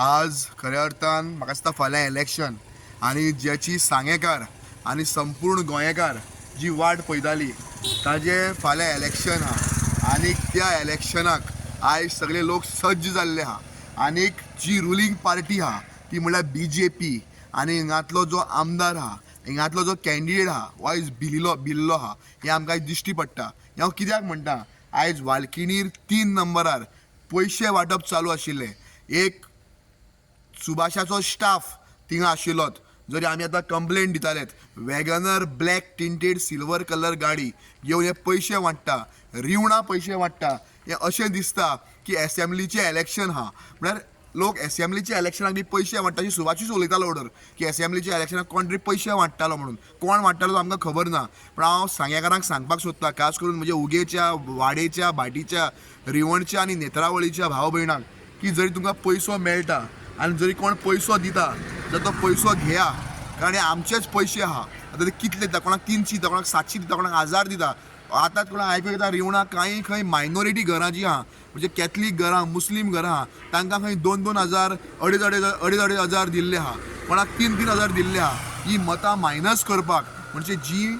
आज खऱ्या अर्थान म्हाका दिसता फाल्यां इलेक्शन आनी ज्याची सांगेकार आनी संपूर्ण गोंयकार जी वाट पळयताली ताजे फाल्यां इलेक्शन आहा आनी त्या इलेक्शनाक आयज सगळे लोक सज्ज जाल्ले आहा आनीक जी रुलींग पार्टी आहा ती म्हळ्यार BJP आनी हिंगातलो जो आमदार आहा हिंगातलो जो कॅन्डिडेट आहा वो आयज बिल्लो आहा हें आमकां आयज दिश्टी पडटा. हें हांव कित्याक म्हणटा, आयज वालकिणीर 3 नंबरार पयशे वांटप चालू आशिल्लें. एक सुभाषाचो स्टाफ थिंगा आशिल्लोत, जरी आमी आतां कंप्लेंट दितालेत, WagonR black tinted silver colour गाडी घेवन हे पयशे वांट्टा, रिवणा पयशे वांट्टा. हें अशें दिसता की एसेंब्लीचें इलेक्शन आहा, म्हळ्यार लोक एसेंब्लीच्या इलेक्शनाक बी पयशे वांट्टा. सुभाषूच उलयतालो ऑर्डर की एसेंब्लीच्या इलेक्शनाक कोण तरी पयशे वांट्टालो म्हणून. कोण वांट्टालो तो आमकां खबर ना, पूण हांव सांगेकारांक सांगपाक सोदतां, खास करून म्हणजे उगेच्या, वाडेच्या, भाटीच्या, रिवणच्या आनी नेत्रावळीच्या भाव भयणांक, की जरी तुमकां पयसो मेळटा आनी जरी कोण पयसो दिता जाल्यार तो पयसो घेया, कारण हे आमचेच पयशे आहा. आतां ते कितले दिता, कोणाक 300 दिता, कोणाक 700 दिता, कोणाक 1000 दिता. आतांच कोणाक आयकूंक येता रिवणा कांय खंय मायनॉरिटी घरां जी आहा, म्हणजे कॅथलीक घरां, मुस्लीम घरां आहा, तांकां खंय 2-2 हजार, 2.5 हजार दिल्ले आहा, कोणाक 3-3 हजार दिल्ले आहा. ही मतां मायनस करपाक, म्हणजे जी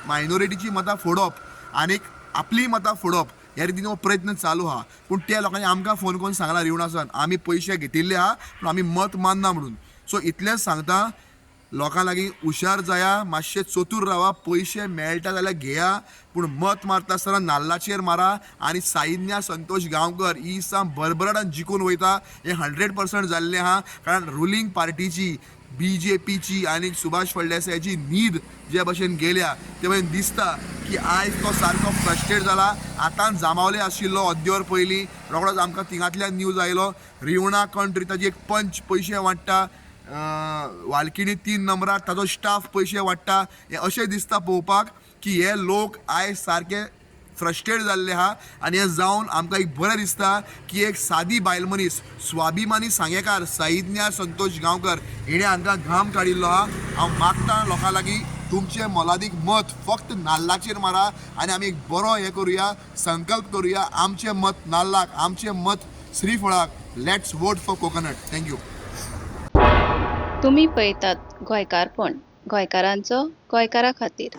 मायनॉरिटीची मतां फोडप आनीक आपली मतां फोडप, ह्या रितीन हो प्रयत्न चालू आहा. पूण त्या लोकांनी आमकां फोन करून सांगला रिवणासान, आमी पयशे घेतिल्ले आहा पूण आमी मत मानना म्हणून. सो इतलेंच सांगता, लोकां लागीं हुशार जाया, मातशें चतूर रावा, पयशे मेळटा जाल्यार घेया, पूण मत मारता आसतना नाल्लाचेर मारा. आनी साईन्या संतोश गांवकर ही दिसा भरभराटान जिखून वयता, हें 100% जाल्लें आहा. कारण रुलींग पार्टीची, BJPची आनी सुभाष फळदेसायाची न्हीद जे भशेन गेल्या, ते भशेन दिसता की आयज तो सारको फ्रस्ट्रेट जाला. आतां जामावले आशिल्लो अद्देवर पयलीं, रोखडोच आमकां थिंगांतल्यान न्यूज आयलो, रिवणा कंट्री ताजी एक पंच पयशे वांट्टा, वालकिणी 3 नंबरार ताजो स्टाफ पयशे वांट्टा. हें अशें दिसता पळोवपाक की हे लोक आयज सारके फ्रस्ट्रेट जाल्ले आहा. आनी हें जावन आमकां एक बरें दिसता की एक सादी बायल मनीस, स्वाभिमानी सांगेकार साईन्या संतोष गांवकर हिणें हांकां घाम काडिल्लो आहा. हांव मागतां लोकां लागीं, तुमचें मोलादीक मत फक्त नाल्लाचेर मारा आनी आमी एक बरो हें करुया, संकल्प करुया, आमचें मत नाल्लाक, आमचें मत श्रीफळाक. Let's vote for coconut. Thank you. तुम्ही पळयतात गोंयकारपण, गोंयकारांचो गोंयकारा खातीर.